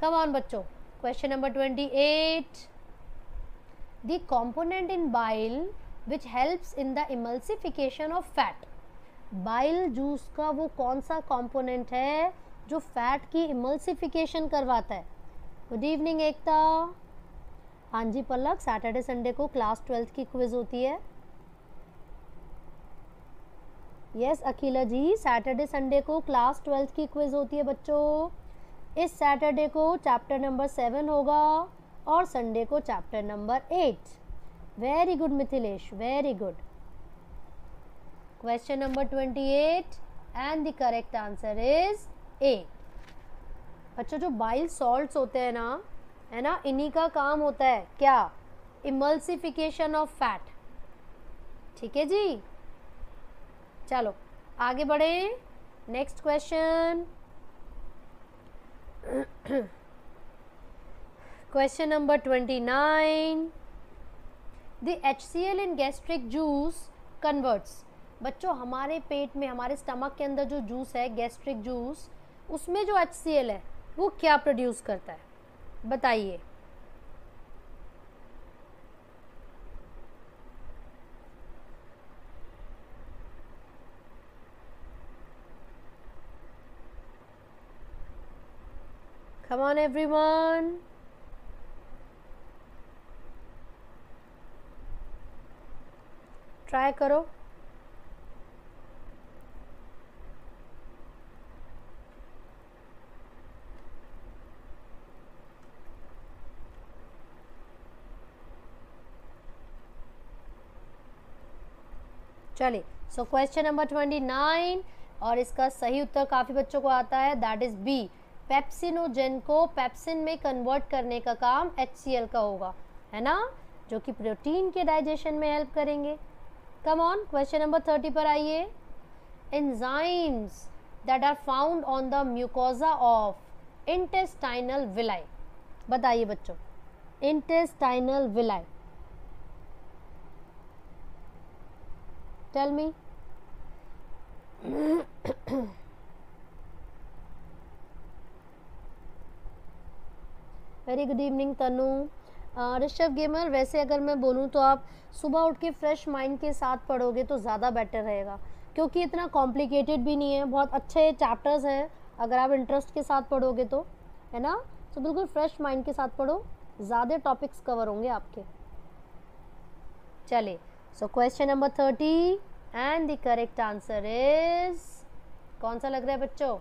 कम ऑन बच्चों, question number 28, the component in bile which helps in the emulsification of fat. Bile juice का वो कौन सा कंपोनेंट है जो फैट की इमल्सिफिकेशन करवाता है? गुड इवनिंग एकता। हाँ जी पलक, सैटरडे संडे को क्लास 12th की क्विज होती है। यस अखिला जी, सैटरडे संडे को क्लास 12th की क्विज होती है बच्चों। इस सैटरडे को चैप्टर नंबर 7 होगा और संडे को chapter number 8। Very good Mithilesh, very good. Question number 28 and the correct answer is ए। बच्चों जो बाइल सॉल्ट्स होते हैं ना, है ना, इन्हीं का काम होता है क्या? Emulsification of fat. ठीक है जी, चलो आगे बढ़े। Next question, question number 29, the HCl in gastric juice converts. बच्चों हमारे पेट में, हमारे स्टमक के अंदर जो जूस है, गैस्ट्रिक जूस, उसमें जो HCl है वो क्या प्रोड्यूस करता है, बताइए। Come on everyone. ट्राई करो। चलिए, सो क्वेश्चन नंबर 29 और इसका सही उत्तर काफ़ी बच्चों को आता है, दैट इज बी। पेप्सिनोजेन को पेप्सिन में कन्वर्ट करने का काम HCl का होगा, है ना, जो कि प्रोटीन के डाइजेशन में हेल्प करेंगे। कम ऑन, क्वेश्चन नंबर 30 पर आइए। Enzymes that are found on the mucosa of intestinal villi. बताइए बच्चों, intestinal villi, tell me. Very good evening Tanu. Rishabh gamer, वैसे अगर मैं बोलूँ तो आप सुबह उठ के फ्रेश माइंड के साथ पढ़ोगे तो ज़्यादा बेटर रहेगा, क्योंकि इतना कॉम्प्लिकेटेड भी नहीं है, बहुत अच्छे चैप्टर्स हैं अगर आप इंटरेस्ट के साथ पढ़ोगे तो, है ना। तो बिल्कुल फ्रेश माइंड के साथ पढ़ो, ज़्यादा टॉपिक्स कवर होंगे आपके। चलिए, so question number 30 and the correct answer is, कौन सा लग रहा है बच्चों?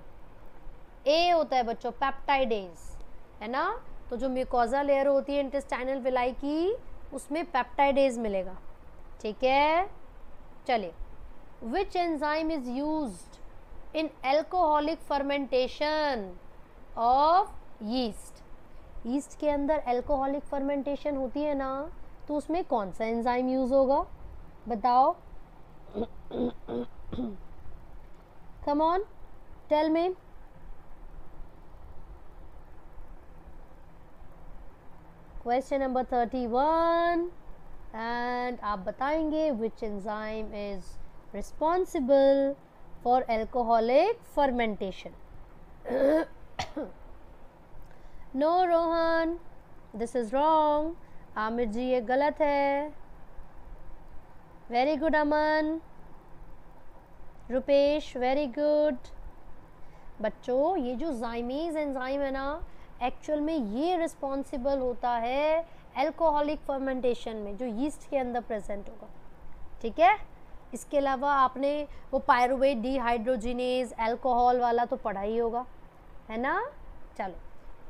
ए होता है बच्चों, पेप्टाइडेज, है ना। तो जो म्यूकोजा लेयर होती है इंटेस्टाइनल विलाई की, उसमें पेप्टाइडेज मिलेगा। ठीक है, चलिए। विच enzyme is used in alcoholic fermentation of yeast. Yeast के अंदर एल्कोहलिक फर्मेंटेशन होती है ना, तो उसमें कौन सा एंजाइम यूज होगा, बताओ। Come on, tell me. Question number 31 and आप बताएंगे which enzyme is responsible for alcoholic fermentation. No Rohan, this is wrong. Aamir ji ये गलत है। Very good Aman. Rupesh, very good. बच्चों ये जो जाइमेज एंजाइम है ना, एक्चुअल में ये रिस्पॉन्सिबल होता है एल्कोहलिक फर्मेंटेशन में, जो यीस्ट के अंदर प्रेजेंट होगा। ठीक है, इसके अलावा आपने वो पायरुवेट डिहाइड्रोजिनेज अल्कोहल वाला तो पढ़ा ही होगा, है ना। चलो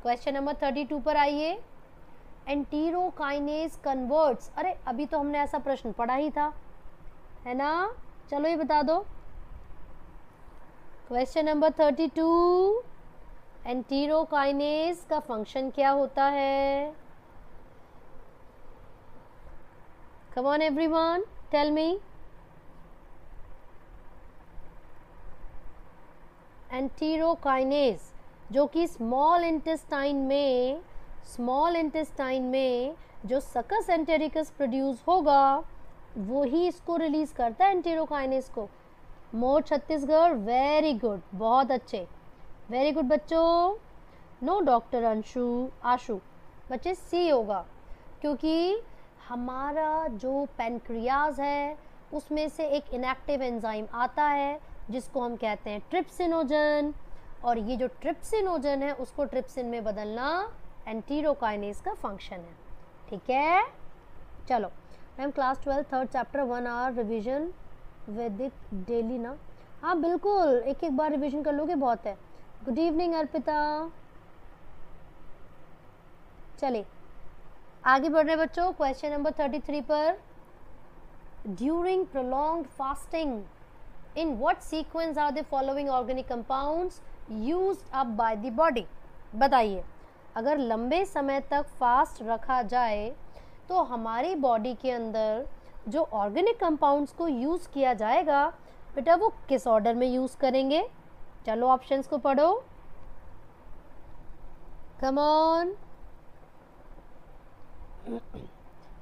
क्वेश्चन नंबर 32 पर आइए। एंटीरोकाइनेज कन्वर्ट्स, अरे अभी तो हमने ऐसा प्रश्न पढ़ा ही था, है ना। चलो ये बता दो। क्वेश्चन नंबर 32, एंटीरोकाइनेज का फंक्शन क्या होता है? Come on everyone, tell me. Enterokinase जो कि स्मॉल इंटेस्टाइन में जो सकस एंटेरिकस प्रोड्यूस होगा वो ही इसको रिलीज करता है, एंटीरोकाइनेज को। मोर छत्तीसगढ़, वेरी गुड, बहुत अच्छे, वेरी गुड बच्चों। नो डॉक्टर आशु, बच्चे सी होगा, क्योंकि हमारा जो पैनक्रियाज है उसमें से एक इनएक्टिव एंजाइम आता है जिसको हम कहते हैं ट्रिप्सिनोजन, और ये जो ट्रिप्सिनोजन है उसको ट्रिप्सिन में बदलना एंटीरोकाइनेज का फंक्शन है। ठीक है, चलो ma'am class 12 third chapter 1 hour revision वैदिक डेली ना? हाँ बिल्कुल, एक एक बार रिवीजन कर लोगे बहुत है। Good evening Arpita. चलिए आगे बढ़ रहे बच्चों, क्वेश्चन नंबर 33 पर। During prolonged fasting in what sequence are the following organic compounds used up by the body? बताइए, अगर लंबे समय तक फास्ट रखा जाए तो हमारी बॉडी के अंदर जो ऑर्गेनिक कंपाउंड्स को यूज़ किया जाएगा बेटा वो किस ऑर्डर में यूज़ करेंगे? चलो ऑप्शंस को पढ़ो, कम ऑन।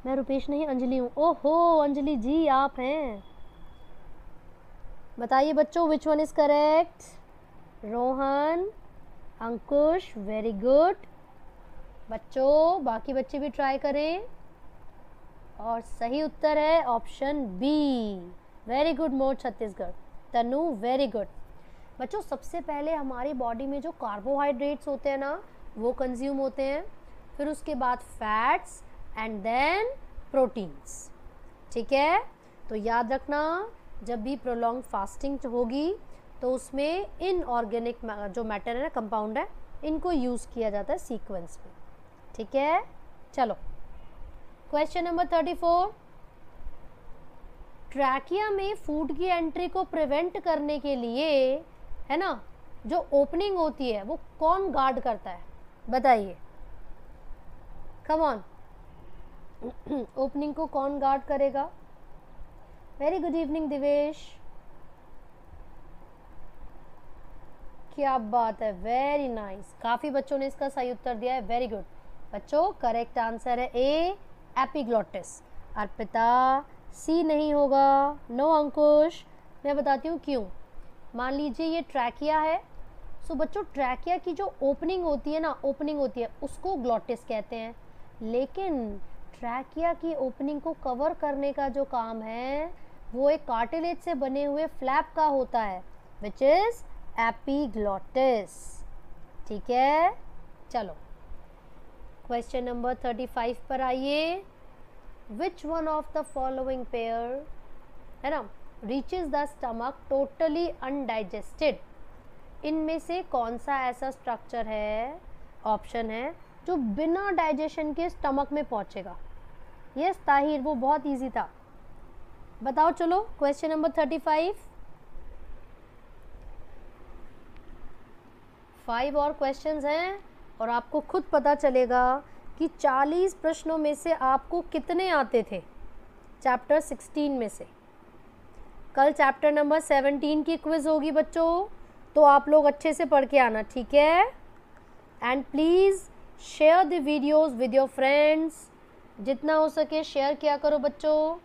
मैं रुपेश नहीं, अंजलि हूँ। ओहो अंजलि जी आप हैं, बताइए बच्चों विच one is correct? Rohan, Ankush, very good बच्चों, बाकी बच्चे भी ट्राई करें। और सही उत्तर है ऑप्शन बी, वेरी गुड मोर छत्तीसगढ़। तनु, वेरी गुड बच्चों। सबसे पहले हमारी बॉडी में जो कार्बोहाइड्रेट्स होते हैं ना वो कंज्यूम होते हैं, फिर उसके बाद फैट्स एंड देन प्रोटीन्स। ठीक है, तो याद रखना जब भी प्रोलॉन्ग फास्टिंग होगी तो उसमें इनऑर्गेनिक जो मैटर है ना, कंपाउंड है, इनको यूज़ किया जाता है सीक्वेंस में। ठीक है, चलो क्वेश्चन नंबर 34। ट्रैकिया में फूड की एंट्री को प्रिवेंट करने के लिए है ना जो ओपनिंग होती है वो कौन गार्ड करता है? बताइए, कम ऑन। ओपनिंग को कौन गार्ड करेगा? वेरी गुड इवनिंग दिवेश, क्या बात है, वेरी नाइस, काफ़ी बच्चों ने इसका सही उत्तर दिया है, वेरी गुड बच्चों। करेक्ट आंसर है ए, एपिग्लॉटिस। अर्पिता सी नहीं होगा, नो अंकुश। मैं बताती हूँ क्यों। मान लीजिए ये ट्रैकिया है, सो बच्चों ट्रैकिया की जो ओपनिंग होती है ना, ओपनिंग होती है उसको ग्लॉटिस कहते हैं, लेकिन ट्रैकिया की ओपनिंग को कवर करने का जो काम है वो एक कार्टिलेज से बने हुए फ्लैप का होता है विच इज एपिग्लॉटिस। ठीक है, चलो क्वेश्चन नंबर 35 पर आइए। Which one of the following pair है ना reaches the stomach totally undigested? इनमें से कौन सा ऐसा स्ट्रक्चर है, ऑप्शन है, जो बिना डाइजेशन के स्टमक में पहुंचेगा? यस ताहिर, वो बहुत इजी था, बताओ। चलो क्वेश्चन नंबर 35, 5 और क्वेश्चंस हैं और आपको खुद पता चलेगा कि 40 प्रश्नों में से आपको कितने आते थे चैप्टर 16 में से। कल चैप्टर नंबर 17 की क्विज होगी बच्चों, तो आप लोग अच्छे से पढ़ के आना, ठीक है? And please share the videos with your friends, जितना हो सके शेयर किया करो बच्चों।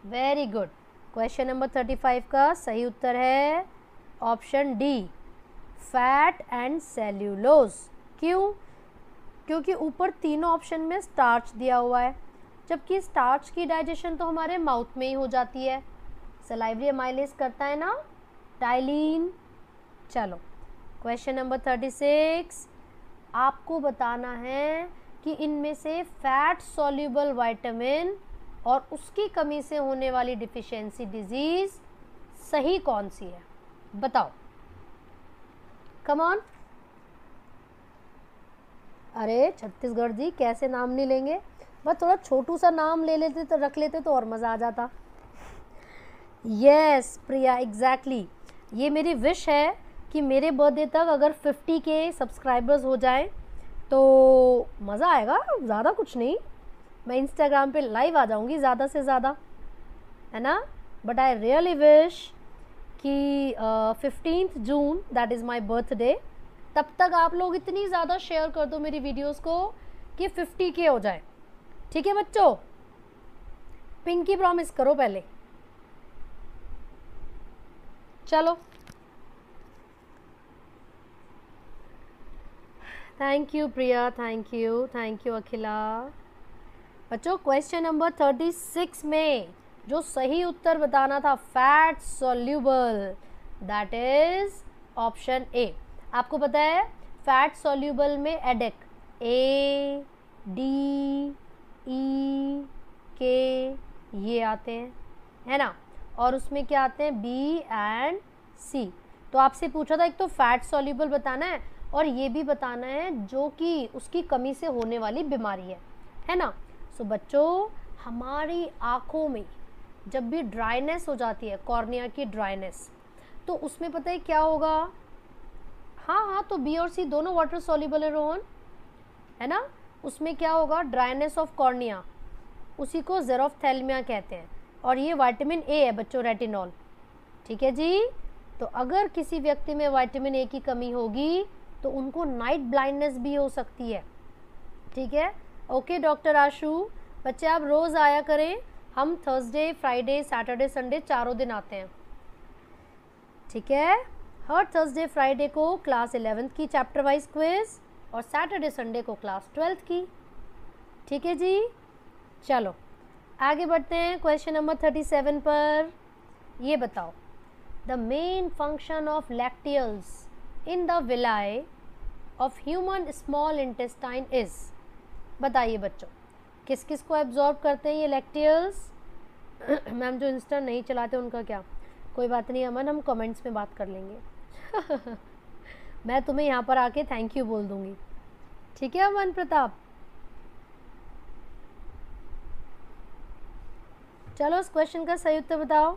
वेरी गुड, क्वेश्चन नंबर 35 का सही उत्तर है option D, fat and cellulose. क्यों? क्योंकि ऊपर तीनों ऑप्शन में स्टार्च दिया हुआ है, जबकि स्टार्च की डाइजेशन तो हमारे माउथ में ही हो जाती है, सलाइवरी एमाइलेज करता है ना टाइलिन। चलो क्वेश्चन नंबर 36, आपको बताना है कि इनमें से फैट सॉल्युबल विटामिन और उसकी कमी से होने वाली डिफिशियंसी डिजीज़ सही कौन सी है, बताओ, कम ऑन। अरे छत्तीसगढ़ जी कैसे नाम नहीं लेंगे, बस थोड़ा छोटू सा नाम ले लेते तो रख लेते तो और मज़ा आ जाता। यस प्रिया, एग्जैक्टली, ये मेरी विश है कि मेरे बर्थडे तक अगर 50 के सब्सक्राइबर्स हो जाएं तो मज़ा आएगा, ज़्यादा कुछ नहीं, मैं इंस्टाग्राम पे लाइव आ जाऊंगी ज़्यादा से ज़्यादा, है ना। बट आई रियली विश कि 15 June that is my birthday, तब तक आप लोग इतनी ज़्यादा शेयर कर दो मेरी वीडियोस को कि 50 के हो जाए। ठीक है बच्चों, पिंकी प्रॉमिस करो पहले। चलो, thank you Priya, thank you Akhila. बच्चों क्वेश्चन नंबर 36 में जो सही उत्तर बताना था fat soluble, that is option A. आपको पता है फैट सॉल्यूबल में एडेक ए डी ई के ये आते हैं, है ना, और उसमें क्या आते हैं बी एंड सी। तो आपसे पूछा था एक तो फैट सॉल्यूबल बताना है और ये भी बताना है जो कि उसकी कमी से होने वाली बीमारी है ना। सो बच्चों हमारी आँखों में जब भी ड्राइनेस हो जाती है, कॉर्निया की ड्राइनेस, तो उसमें पता है क्या होगा, हाँ तो बी और सी दोनों वाटर सॉल्युबल है रोहन, है ना। उसमें क्या होगा, ड्राइनेस ऑफ कॉर्निया, उसी को ज़ेरोफ्थैल्मिया कहते हैं, और ये विटामिन ए है बच्चों, रेटिनॉल। ठीक है जी। तो अगर किसी व्यक्ति में विटामिन ए की कमी होगी तो उनको नाइट ब्लाइंडनेस भी हो सकती है। ठीक है, ओके डॉक्टर आशु। बच्चे आप रोज़ आया करें, हम थर्सडे फ्राइडे सैटरडे संडे चारों दिन आते हैं। ठीक है, हर थर्सडे फ्राइडे को क्लास 11th की चैप्टर वाइज क्विज और सैटरडे संडे को क्लास 12th की। ठीक है जी, चलो आगे बढ़ते हैं क्वेश्चन नंबर 37 पर। ये बताओ, the main function of lacteals in the villi of human small intestine is. बताइए बच्चों, किस किस को एब्जॉर्ब करते हैं ये लैक्टियल्स। मैम जो इंस्टा नहीं चलाते उनका क्या, कोई बात नहीं अमन, हम कमेंट्स में बात कर लेंगे। मैं तुम्हें यहाँ पर आके थैंक यू बोल दूँगी। ठीक है अमन प्रताप, चलो इस क्वेश्चन का सही उत्तर बताओ।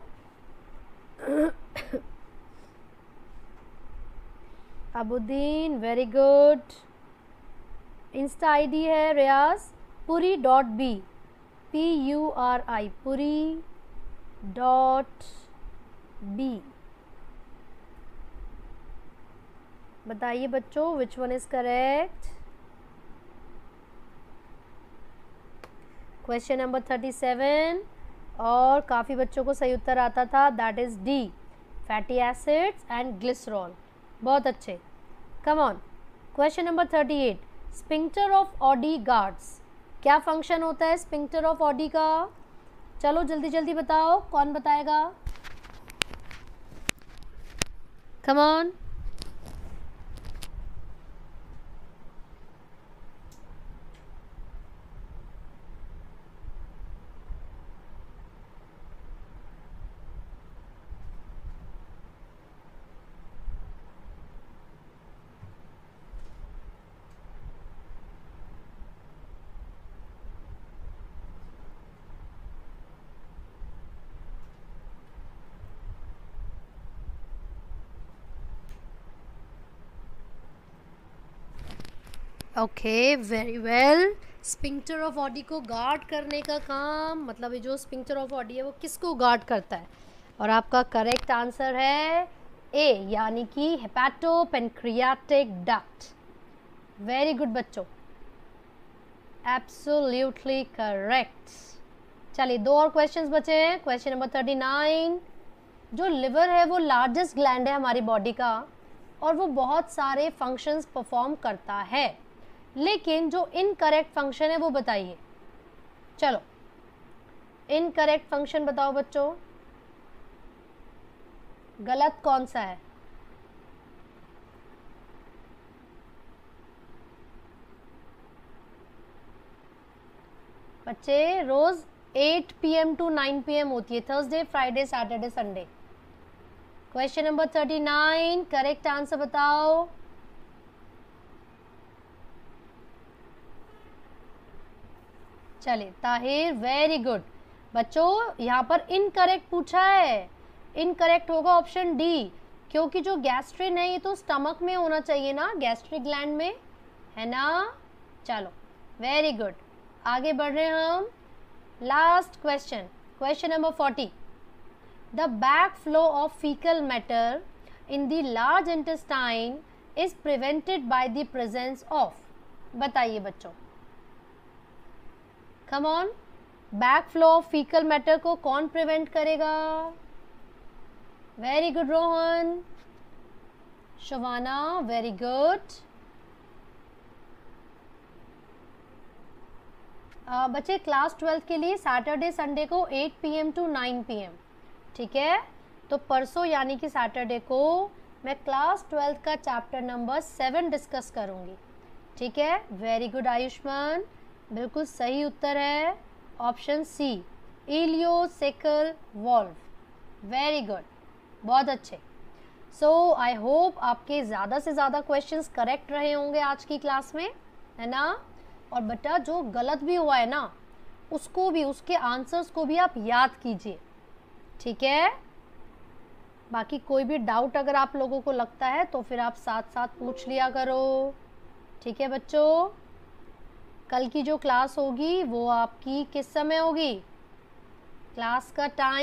अबुद्दीन वेरी गुड। इंस्टा आईडी है रियाज puri.b, PURI puri.b। बताइए बच्चों विच one is correct. Question number 37, और काफ़ी बच्चों को सही उत्तर आता था, that is D, fatty acids and glycerol. बहुत अच्छे, कम on. Question number 38, sphincter of Audi guards, क्या फंक्शन होता है स्पिंक्टर ऑफ ऑडी का। चलो जल्दी जल्दी बताओ, कौन बताएगा, come on. Okay very well. Sphincter of Audi को गार्ड करने का काम, मतलब ये जो स्पिंक्टर ऑफ ऑडी है वो किसको गार्ड करता है, और आपका करेक्ट आंसर है ए, यानी कि हेपेटोपेनक्रियाटिक डक्ट। वेरी गुड बच्चों, एब्सोल्युटली करेक्ट। चलिए दो और क्वेश्चंस बचे हैं। क्वेश्चन नंबर 39, जो लिवर है वो लार्जेस्ट ग्लैंड है हमारी बॉडी का, और वो बहुत सारे फंक्शंस परफॉर्म करता है, लेकिन जो इनकरेक्ट फंक्शन है वो बताइए। चलो इनकरेक्ट फंक्शन बताओ बच्चों, गलत कौन सा है। बच्चे रोज 8 PM to 9 PM होती है, Thursday Friday Saturday Sunday. Question number 39, correct answer बताओ। चलिए ताहिर वेरी गुड। बच्चों यहाँ पर इनकरेक्ट पूछा है, इनकरेक्ट होगा ऑप्शन डी, क्योंकि जो गैस्ट्रिन है ये तो स्टमक में होना चाहिए ना, गैस्ट्रिक ग्लैंड में, है ना। चलो वेरी गुड, आगे बढ़ रहे हैं हम। Last question, question number 40। The back flow of faecal matter in the large intestine is prevented by the presence of, बताइए बच्चों, come on. Back flow of faecal matter को कौन प्रिवेंट करेगा? Very good Rohan, Shabana, very good. बच्चे class 12 के लिए Saturday Sunday को 8 PM to 9 PM, ठीक है। तो परसों यानी कि सैटरडे को मैं क्लास 12 का चैप्टर नंबर 7 डिस्कस करूंगी, ठीक है। वेरी गुड आयुष्मान, बिल्कुल सही उत्तर है option C, ileocecal valve. Very good, बहुत अच्छे। सो आई होप आपके ज़्यादा से ज़्यादा क्वेश्चंस करेक्ट रहे होंगे आज की क्लास में, है ना। और बेटा जो गलत भी हुआ है ना उसको भी, उसके आंसर्स को भी आप याद कीजिए, ठीक है। बाकी कोई भी डाउट अगर आप लोगों को लगता है तो फिर आप साथ साथ पूछ लिया करो, ठीक है बच्चों। कल की जो क्लास होगी वो आपकी किस समय होगी? क्लास का टाइम